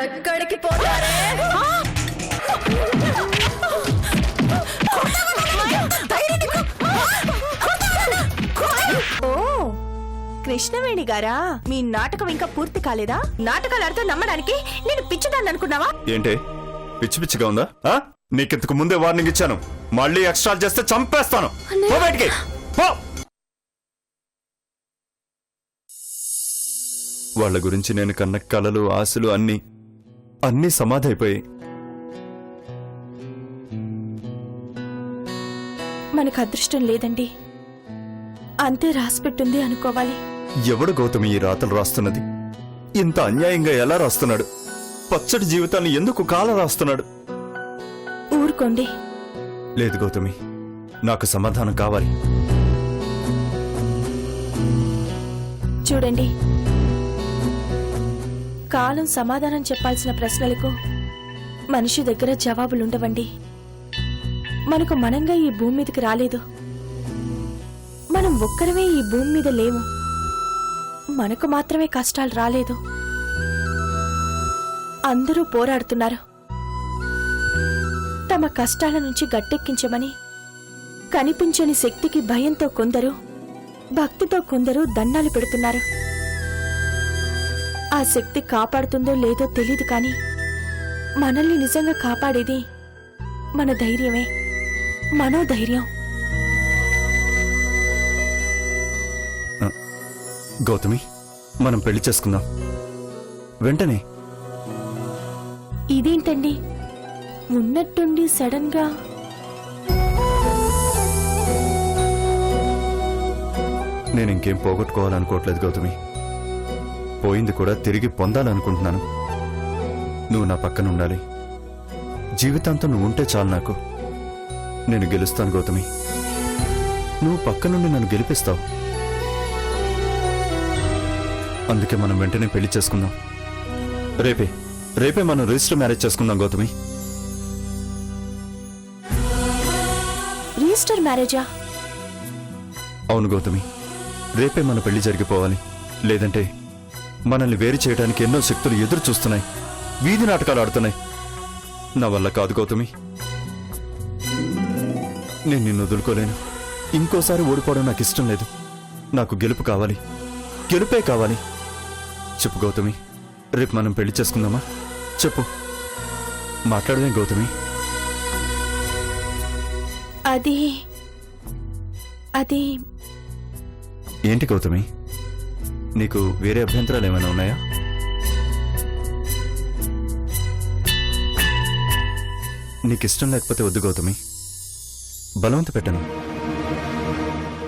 ఎక్కడికి పోతారే? ఓ కృష్ణవేణి గారా, మీ నాటకం ఇంకా పూర్తి కాలేదా? నాటకాలు అర్థం నమ్మడానికి నేను పిచ్చిదాన్ని అనుకున్నావా? ఏంటి పిచ్చి పిచ్చిగా ఉందా? నీకింతకు ముందే వార్నింగ్ ఇచ్చాను, మళ్ళీ ఎక్స్ట్రా చేస్తే చంపేస్తాను. పో బయటికి, పో. వాళ్ళ గురించి నేను కన్న కలలు ఆశలు అన్నీ సమాధి అయిపోయాయి. మనకు అదృష్టం లేదండి, అంతే రాసిపెట్టుంది అనుకోవాలి. ఎవడు గౌతమి ఈ రాతలు రాస్తున్నది? ఇంత అన్యాయంగా ఎలా రాస్తున్నాడు? పచ్చటి జీవితాన్ని ఎందుకు కాల రాస్తున్నాడు? ఊరుకోండి. లేదు గౌతమి, నాకు సమాధానం కావాలి. చూడండి, కాలం సమాధానం చెప్పాల్సిన ప్రశ్నలకు మనిషి దగ్గర జవాబులుండవండి. మనకు మనంగా ఈ భూమి మీదకి రాలేదు, మనం ఒక్కరమే ఈ భూమి మీద లేవు. మనకు మాత్రమే కష్టాలు రాలేదు, అందరూ పోరాడుతున్నారు. తమ కష్టాల నుంచి గట్టెక్కించమని కనిపించని శక్తికి భయంతో కొందరు, భక్తితో కొందరు దండాలు పెడుతున్నారు. ఆ శక్తి కాపాడుతుందో లేదో తెలీదు, కానీ మనల్ని నిజంగా కాపాడేది మన ధైర్యమే, మనోధైర్యం. గౌతమి, మనం పెళ్లి చేసుకుందాం వెంటనే. ఇదేంటండి ఉన్నట్టుండి సడన్ గా? నేను ఇంకేం పోగొట్టుకోవాలనుకోవట్లేదు గౌతమి, పోయింది కూడా తిరిగి పొందాలనుకుంటున్నాను. నువ్వు నా పక్కన ఉండాలి, జీవితాంతం నువ్వు ఉంటే చాలు నాకు. నేను గెలుస్తాను గౌతమి, నువ్వు పక్కనుండి నన్ను గెలిపిస్తావు. అందుకే మనం వెంటనే పెళ్లి చేసుకుందాం. రేపే మనం రిజిస్టర్ మ్యారేజ్ చేసుకుందాం గౌతమి. రిజిస్టర్ మ్యారేజా? అవును గౌతమి, రేపే మన పెళ్లి జరిగిపోవాలి. లేదంటే మనల్ని వేరు చేయడానికి ఎన్నో శక్తులు ఎదురు చూస్తున్నాయి, వీధి నాటకాలు ఆడుతున్నాయి. నా వల్ల కాదు గౌతమి, నేను నిన్ను వదులుకోలేను. ఇంకోసారి ఓడిపోవడం నాకు ఇష్టం లేదు. నాకు గెలుపు కావాలి, గెలుపే కావాలి. చెప్పు గౌతమి, రేపు మనం పెళ్లి చేసుకుందామా? చెప్పు, మాట్లాడమే గౌతమి. అది ఏంటి గౌతమి, నీకు వేరే అభ్యంతరాలు ఏమైనా ఉన్నాయా? నీకిష్టం లేకపోతే వద్దు గౌతమి, బలవంత పెట్టను.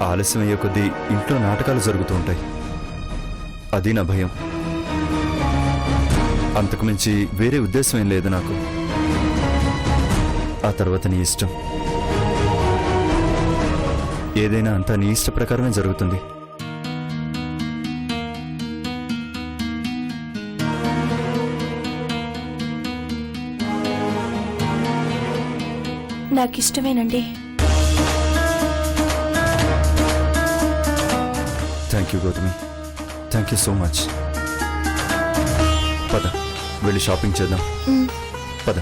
ఆలస్యం అయ్యే కొద్దీ ఇంట్లో నాటకాలు జరుగుతూ ఉంటాయి, అది నా భయం. అంతకుమించి వేరే ఉద్దేశం ఏం లేదు నాకు. ఆ తర్వాత నీ ఇష్టం, ఏదైనా అంతా నీ ఇష్ట ప్రకారమే జరుగుతుంది. నాకిష్టమేనండి. Thank you Gautami, thank you so much. పద, వెళ్ళి షాపింగ్ చేద్దాం. పద.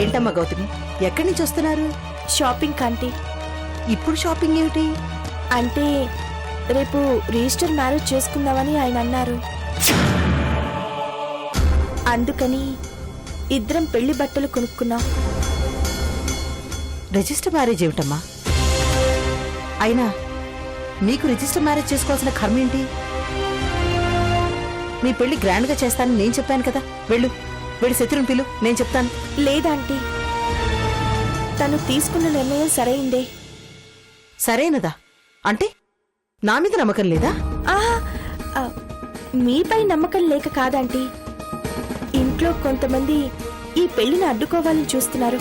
ఏంటమ్మా గౌతమి, ఎక్కడి నుంచి వస్తున్నారు? షాపింగ్ కంటే. ఇప్పుడు షాపింగ్ ఏమిటి? అంటే రేపు రిజిస్టర్ మ్యారేజ్ చేసుకుందామని ఆయన అన్నారు, అందుకని ఇద్దరం పెళ్లి బట్టలు కొనుక్కున్నాం. రిజిస్టర్ మ్యారేజ్ ఏమిటమ్మా? అయినా మీకు రిజిస్టర్ మ్యారేజ్ చేసుకోవాల్సిన కర్మ ఏంటి? మీ పెళ్లి గ్రాండ్ గా చేస్తానని నేను చెప్పాను కదా. వెళ్ళు, వెళ్ళి శత్రుని పిలు, నేను చెప్తాను. లేదాంటీ, తను తీసుకున్న నిర్ణయం సరైందే. సరైనదా అంటే నా మీద నమ్మకం లేదా? మీపై నమ్మకం లేక కాదంటీ, ఇంట్లో కొంతమంది ఈ పెళ్లిని అడ్డుకోవాలని చూస్తున్నారు.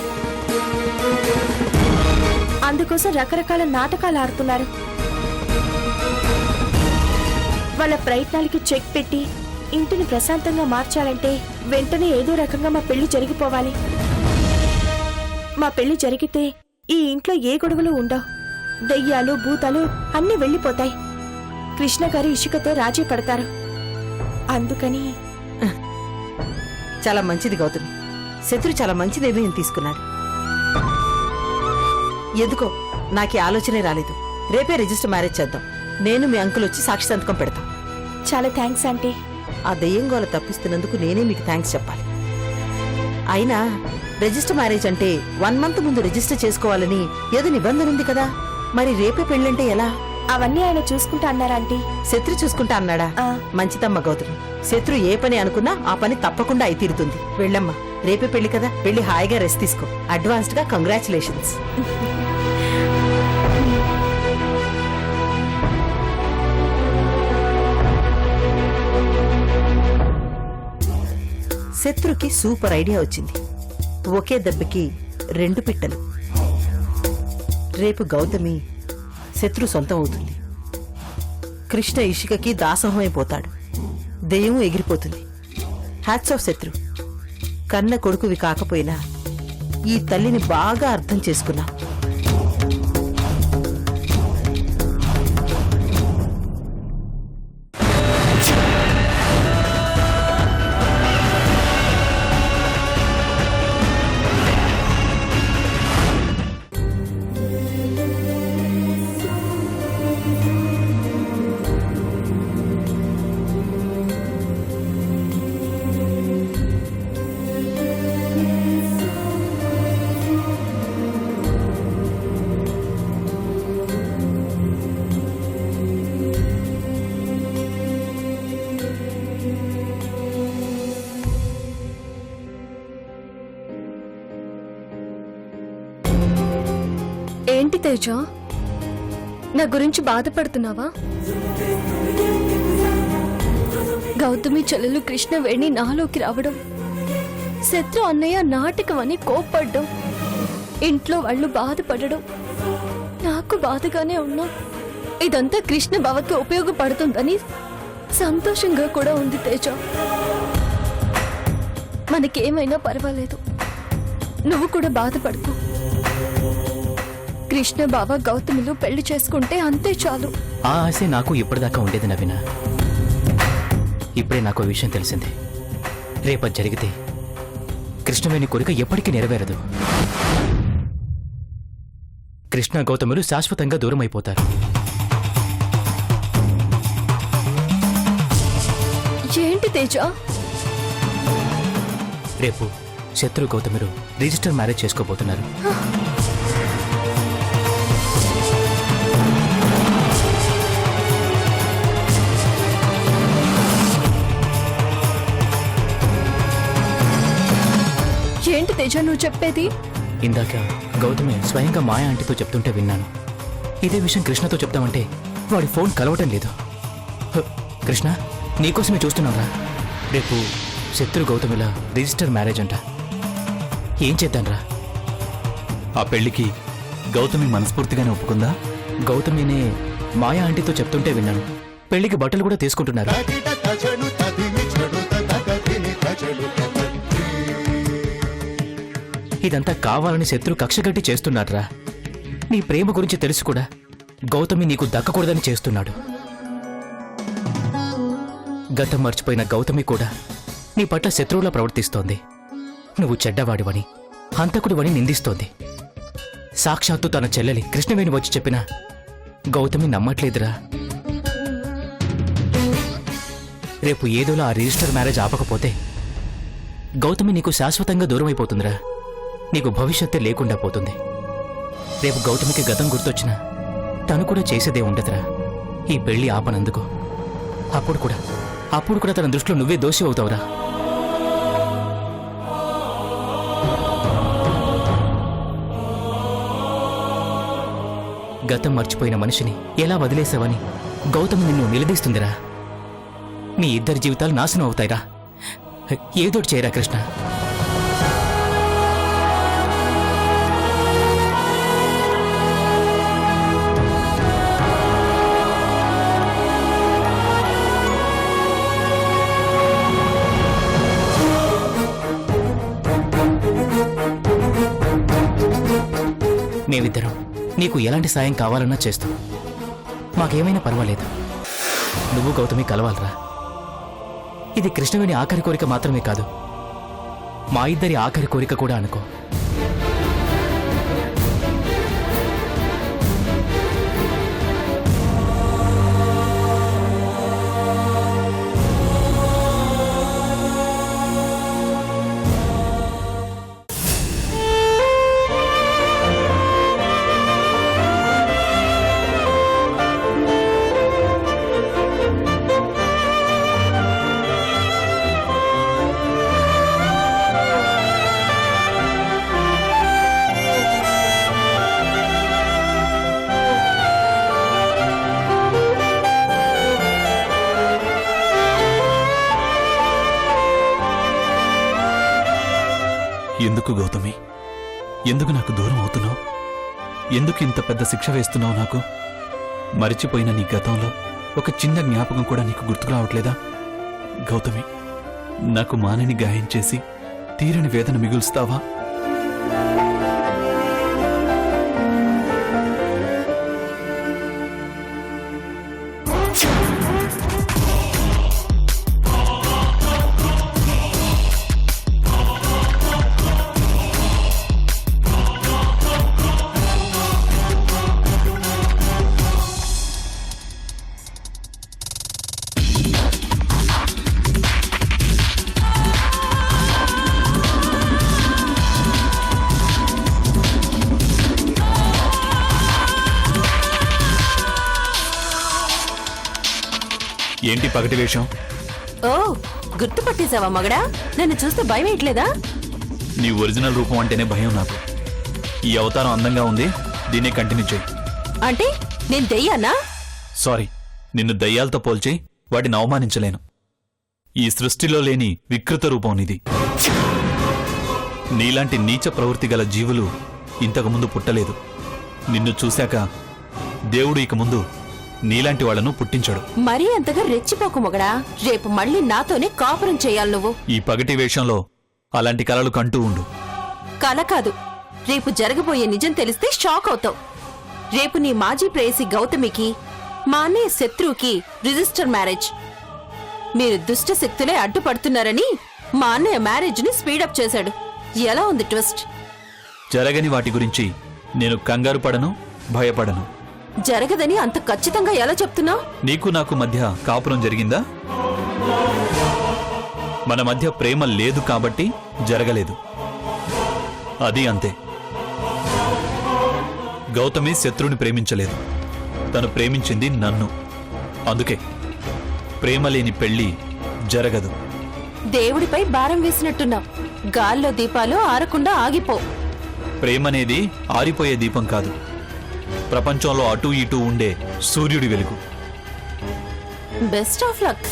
అందుకోసం రకరకాల నాటకాలు ఆడుతున్నారు. వాళ్ళ ప్రయత్నాలకి చెక్ పెట్టి ఇంటిని ప్రశాంతంగా మార్చాలంటే వెంటనే ఏదో రకంగా మా పెళ్లి జరిగిపోవాలి. మా పెళ్లి జరిగితే ఈ ఇంట్లో ఏ గొడవలు ఉండవు. దెయ్యాలు భూతాలు అన్నీ వెళ్ళిపోతాయి. కృష్ణ గారు ఇషికతో రాజీ పడతారు. అందుకని చాలా మంచిది గౌతమి. శత్రు చాలా మంచి నిర్ణయం తీసుకున్నాడు. ఎందుకో నాకు ఆలోచనే రాలేదు. రేపే రిజిస్టర్ మ్యారేజ్ చేద్దాం. నేను మీ అంకుల్ వచ్చి సాక్షి సంతకం పెడతాం. చాలా థ్యాంక్స్ ఆంటీ. ఆ దెయ్యం గోల తప్పిస్తున్నందుకు నేనే మీకు థ్యాంక్స్ చెప్పాలి. అయినా రిజిస్టర్ మ్యారేజ్ అంటే 1 month ముందు రిజిస్టర్ చేసుకోవాలని ఏదో నిబంధన ఉంది కదా. మరి రేపే పెళ్ళంటే ఎలా? అవన్నీ ఆయన చూసుకుంటా అన్నారా ఆంటీ? శత్రు చూసుకుంటా అన్నాడా? ఆ. మంచిదమ్మ గౌతమి. శత్రు ఏ పని అనుకున్నా ఆ పని తప్పకుండా అయి తీరుతుంది. వెళ్ళమ్మా, రేపే పెళ్లి కదా, వెళ్ళి హాయిగా రెస్ట్ తీసుకో. అడ్వాన్స్డ్ గా కంగ్రాచులేషన్స్. శత్రుకి సూపర్ ఐడియా వచ్చింది. ఒకే దెబ్బకి 2 పిట్టలు. రేపు గౌతమి శత్రు సొంతం అవుతుంది. కృష్ణ ఇషికకి దాసోహం అయిపోతాడు. దెయ్యం ఎగిరిపోతుంది. హ్యాట్స్ ఆఫ్ శత్రు. కన్న కొడుకువి కాకపోయినా ఈ తల్లిని బాగా అర్థం చేసుకున్నాం. ఏంటి తేజ, నా గురించి బాధపడుతున్నావా? గౌతమి చెల్లెలు కృష్ణవేణి నాలోకి రావడం, శత్రు అన్నయ్య నాటకమని కోప్పడ్డం, ఇంట్లో వాళ్ళు బాధపడడం నాకు బాధగానే ఉన్నా ఇదంతా కృష్ణ బావకి ఉపయోగపడుతుందని సంతోషంగా కూడా ఉంది తేజ. మనకేమైనా పర్వాలేదు, నువ్వు కూడా బాధపడుకో. కృష్ణ బావ గౌతమిలు పెళ్లి చేసుకుంటే అంతే చాలు. ఆ ఆశే నాకు ఇప్పటిదాకా ఉండేది నవీన. ఇప్పుడే నాకు విషయం తెలిసింది. రేపటి జరిగితే కృష్ణవేణి కోరిక ఎప్పటికీ నెరవేరదు. కృష్ణ గౌతములు శాశ్వతంగా దూరం అయిపోతారు. ఏంటి తేజ? రేపు శత్రు గౌతములు రిజిస్టర్ మ్యారేజ్ చేసుకోబోతున్నారు. ఏంటి తేజ నువ్వు చెప్పేది? ఇందాక గౌతమి స్వయంగా మాయా ఆంటీతో చెప్తుంటే విన్నాను. ఇదే విషయం కృష్ణతో చెప్తామంటే వాడి ఫోన్ కలవటం లేదు. కృష్ణ, నీకోసమే చూస్తున్నారా. రేపు శత్రు గౌతమిల రిజిస్టర్ మ్యారేజ్ అంట. ఏం చేద్దాంరా? ఆ పెళ్లికి గౌతమి మనస్ఫూర్తిగానే ఒప్పుకుందా? గౌతమినే మాయా ఆంటీతో చెప్తుంటే విన్నాను. పెళ్లికి బట్టలు కూడా తీసుకుంటున్నారు. ఇదంతా కావాలని శత్రు కక్షగట్టి చేస్తున్నాడ్రా. నీ ప్రేమ గురించి తెలుసు కూడా గౌతమి నీకు దక్కకూడదని చేస్తున్నాడు. గతం మర్చిపోయిన గౌతమి కూడా నీ పట్ల శత్రువులా ప్రవర్తిస్తోంది. నువ్వు చెడ్డవాడివని, హంతకుడివని నిందిస్తోంది. సాక్షాత్తు తన చెల్లెలి కృష్ణవేణి వచ్చి చెప్పినా గౌతమి నమ్మట్లేదురా. రేపు ఏదోలా ఆ రిజిస్టర్ మ్యారేజ్ ఆపకపోతే గౌతమి నీకు శాశ్వతంగా దూరం అయిపోతుందిరా. నీకు భవిష్యత్తే లేకుండా పోతుంది. రేపు గౌతమికి గతం గుర్తొచ్చినా తను కూడా చేసేదే ఉండదురా ఈ పెళ్లి ఆపనందుకు. అప్పుడు కూడా తన దృష్టిలో నువ్వే దోషి అవుతావురా. గతం మర్చిపోయిన మనిషిని ఎలా వదిలేసావని గౌతమి నిన్ను నిలదీస్తుందిరా. మీ ఇద్దరి జీవితాలు నాశనం అవుతాయిరా. ఏదోటి చేయరా కృష్ణ. మేమిద్దరం నీకు ఎలాంటి సాయం కావాలన్నా చేస్తాం. మాకేమైనా పర్వాలేదు. నువ్వు గౌతమి కలవాలరా. ఇది కృష్ణవేణి ఆఖరి కోరిక మాత్రమే కాదు, మా ఇద్దరి ఆఖరి కోరిక కూడా అనుకో. ఎందుకు గౌతమి, ఎందుకు నాకు దూరం అవుతున్నావు? ఎందుకు ఇంత పెద్ద శిక్ష వేస్తున్నావు నాకు? మరిచిపోయిన నీ గతంలో ఒక చిన్న జ్ఞాపకం కూడా నీకు గుర్తుకు రావట్లేదా? గౌతమి, నాకు మానని గాయం చేసి తీరని వేదన మిగుల్స్తావా? ఏంటి పగటి వేషం? ఓ, గుర్తుపట్టేశావా మగడా? నన్ను చూస్తే భయం వేయట్లేదా? నీ ఒరిజినల్ రూపం అంటేనే భయం నాకు. ఈ అవతారం అందంగా ఉంది, దీన్నే కంటిన్యూ చేయి. అంటే నేను దెయ్యానా? సారీ, నిన్ను దయ్యాలతో పోల్చి వాటిని అవమానించలేను. ఈ సృష్టిలో లేని వికృత రూపం నీది. నీలాంటి నీచ ప్రవృత్తి గల జీవులు ఇంతకుముందు పుట్టలేదు. నిన్ను చూశాక దేవుడు ఇక ముందు నీలాంటి వాళ్లను పుట్టించాడు. మరీ అంతగా రెచ్చిపోకు మొగడా. రేపు మళ్ళీ నాతోనే కాపురం చేయాలి నువ్వు. ఈ పగటి వేషంలో అలాంటి కలలు కంటూ ఉండు. కల కాదు, రేపు జరగబోయే నిజం తెలిస్తే షాక్ అవుతావు. రేపు నీ మాజీ ప్రేయసి గౌతమికి మా అన్నయ్య శత్రువుకి రిజిస్టర్ మ్యారేజ్. మీరు దుష్ట శక్తులే అడ్డుపడుతున్నారని మా అన్నయ్య మ్యారేజ్ ని స్పీడప్ చేశాడు. ఎలా ఉంది ట్విస్ట్? జరగని వాటి గురించి నేను కంగారు పడను, భయపడను. జరగదని అంత ఖచ్చితంగా ఎలా చెప్తున్నావు? నీకు నాకు మధ్య కాపురం జరిగిందా? మన మధ్య ప్రేమ లేదు కాబట్టి జరగలేదు. అది అంతే. గౌతమి శత్రువుని ప్రేమించలేదు, తను ప్రేమించింది నన్ను. అందుకే ప్రేమ లేని పెళ్లి జరగదు. దేవుడిపై భారం వేసినట్టున్నావు. గాల్లో దీపాలు ఆరకుండా ఆగిపో. ప్రేమనేది ఆరిపోయే దీపం కాదు, ప్రపంచంలో అటూ ఇటూ ఉండే సూర్యుడి వెలుగు. Best of luck.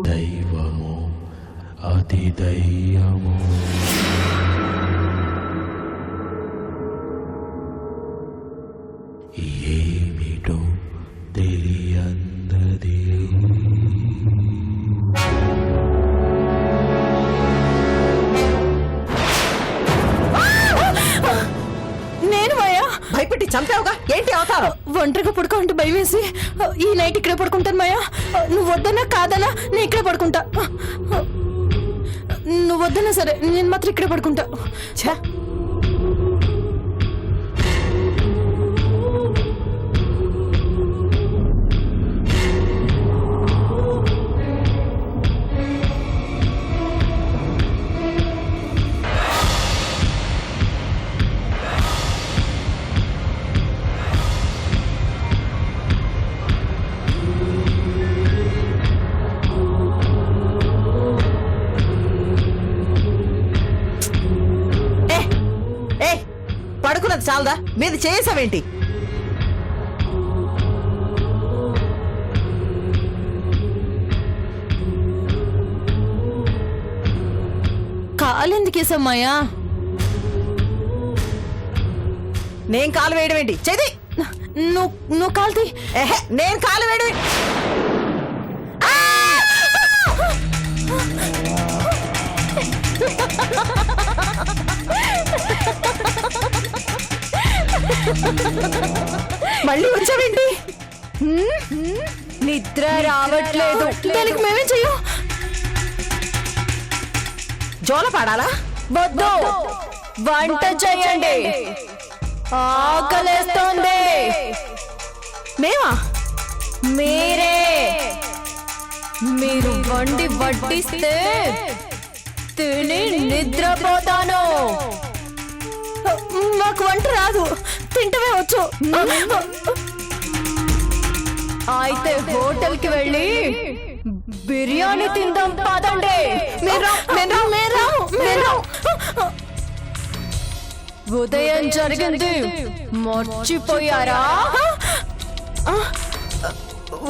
దైవము అతి దయ్యము ఏమిటో తెలియందది. నేను మాయా. భయపెట్టి చంపావుగా, ఏంటి అవతారం? ఒంటరిగా పడుకోంటే భయం వేసి ఈ నైట్ ఇక్కడే పడుకుంటాను మాయా. నువ్వు వద్దనా కాదనా నేను ఇక్కడే పడుకుంటా. నువ్వు వద్దనా సరే, నేను మాత్రం ఇక్కడే పడుకుంటా. ఛ! పడుకున్నది చాలదా? మీద చేసావేంటి? కాలెందుకేసామాయా? నేను కాలు వేయడం ఏంటి చెది నువ్వు కాల్తీ. నేను కాలు వేయడం మళ్ళీ వచ్చావేంటి? నిద్ర రావట్లేదు. దానికి మేమేం చెయ్యం? జోల పాడాలా? వద్దు, వంట చేయండి. ఆకలేస్తోంది. మేమా? మీరే. మీరు వండి వడ్డిస్తే తిని నిద్రపోతాను. మాకు వంట రాదు, తింటమే వచ్చు. అయితే హోటల్ కి వెళ్ళి బిర్యానీ తిందాం పదండి. ఉదయం జరిగింది మర్చిపోయారా?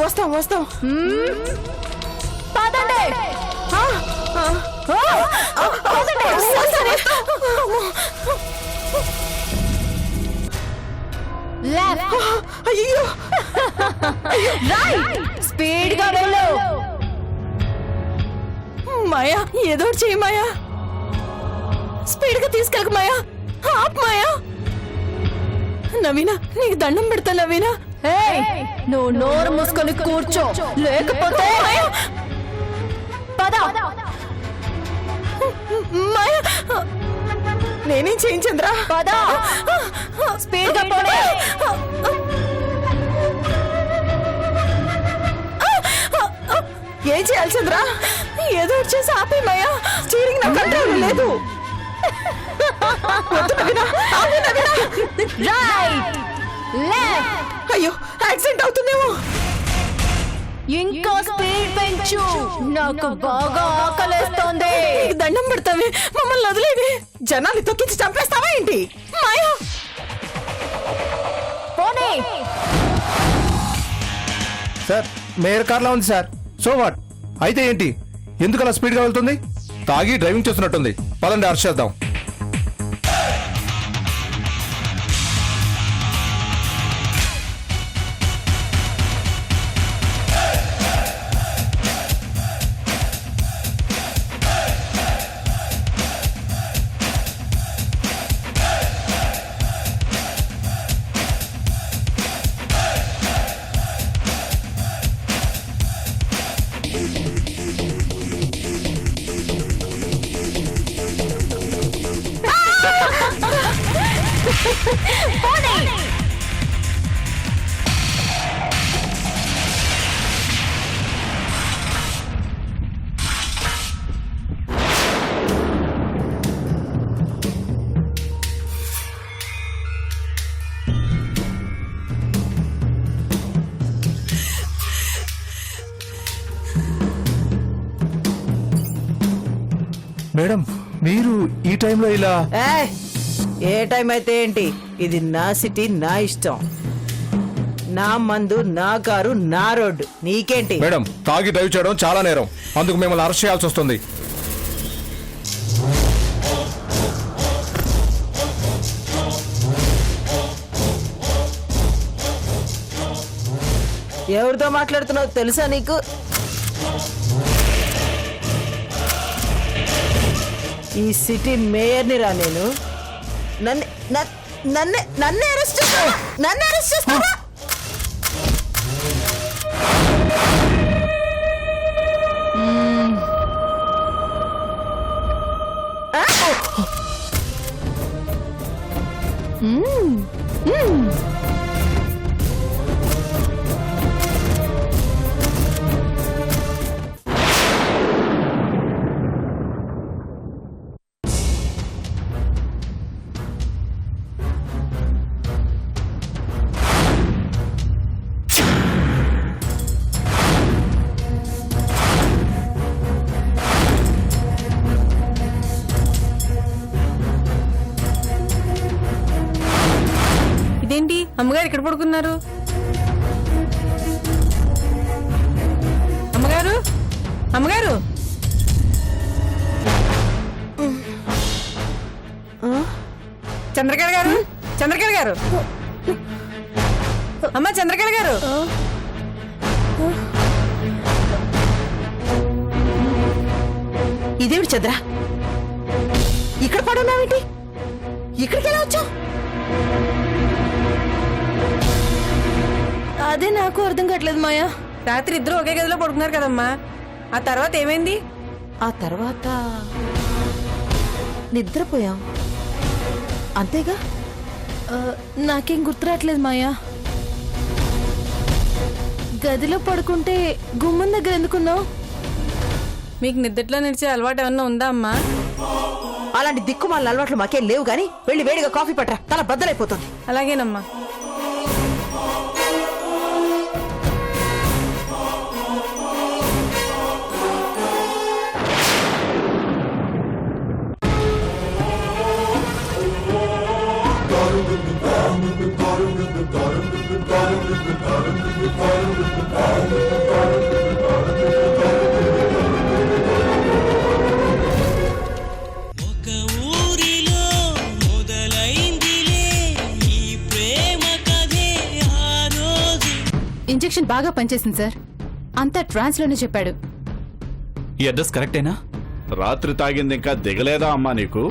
వస్తాం వస్తాం. పదండి. లెఫ్ట్. అయ్యో రైట్. స్పీడ్ గా వెళ్ళు. మాయా ఏదో ఒకటి చెయ్యి మాయా. స్పీడ్ గా తీసుకెళ్ళకు మాయా. ఆప్ మాయా. నవీనా నీకు దండం పెడతా నవీనా. ఏయ్, నువ్వు నోరు మూసుకొని కూర్చో, లేకపోతే పద. మాయా నేనేం చేయించంద్రా? పద, స్పీడ్ గా పోనీ. ఏం చేయాలి చంద్ర? ఏదో ఒకటి చేసి ఆపే మాయా. స్టీరింగ్ నా కంట్రోల్ లేదు. వద్దు నవీనా, ఆగు నవీనా. Right, left. అయ్యో యాక్సిడెంట్ అవుతుందేమో. ఇంకా స్పీడ్ పెంచు, నాకు బాగా ఆకలేస్తోంది. నీకు దండం పెడతావే, మమ్మల్ని వదిలేవి. జనాన్ని తొక్కించి చంపేస్తావా ఏంటి? మాయా పోనీ. సార్ మేయర్ కార్లా ఉంది సార్. So what? అయితే ఏంటి? ఎందుకు అలా స్పీడ్గా వెళ్తుంది? తాగి డ్రైవింగ్ చేస్తున్నట్టుంది. పదండి అరెస్ట్ చేద్దాం. మేడం మీరు ఈ టైంలో ఇలా? ఏయ్, ఏ టైం అయితే ఏంటి? ఇది నా సిటీ, నా ఇష్టం, నా మందు, నా కారు, నా రోడ్డు. నీకేంటి? మేడం తాగి డ్రైవ్ చేయడం చాలా నేరం. అందుకు మిమ్మల్ని అరెస్ట్ చేయాల్సి వస్తుంది. ఎవరితో మాట్లాడుతున్నావు తెలుసా నీకు? ఈ సిటీ మేయర్ని రా నేను. నన్ను అరెస్ట్ చేస్తావా? నన్ను అరెస్ట్ చేస్తావా? ఇదేంటి అమ్మగారు ఇక్కడ పడుకున్నారు? అమ్మగారు, అమ్మగారు. చంద్రకళ గారు, చంద్రకళ గారు, అమ్మా చంద్రకళ గారు, ఇదేమిటి చంద్ర, ఇక్కడ పడున్నావేంటి? ఇక్కడికి ఎలా వచ్చావు? అదే నాకు అర్థం కావట్లేదు మాయా. రాత్రి ఇద్దరు ఒకే గదిలో పడుకున్నారు కదమ్మా, ఆ తర్వాత ఏమైంది? ఆ తర్వాత నిద్రపోయాం అంతేగా. నాకేం గుర్తురాట్లేదు మాయా. గదిలో పడుకుంటే గుమ్మం దగ్గర ఎందుకున్నావు? మీకు నిద్రలో నిలిచే అలవాటు ఏమన్నా ఉందా అమ్మా? అలాంటి దిక్కుమాల అలవాట్లు మాకేం లేవు గాని వెళ్ళి వేడిగా కాఫీ పట్టరా, తల బద్దలైపోతుంది. అలాగేనమ్మా. ఇంజెక్షన్ బాగా పనిచేసింది సార్. అంతా ట్రాన్స్ లోనే చెప్పాడు. ఈ అడ్రస్ కరెక్టేనా? రాత్రి తాగింది ఇంకా దిగలేదా అమ్మా నీకు?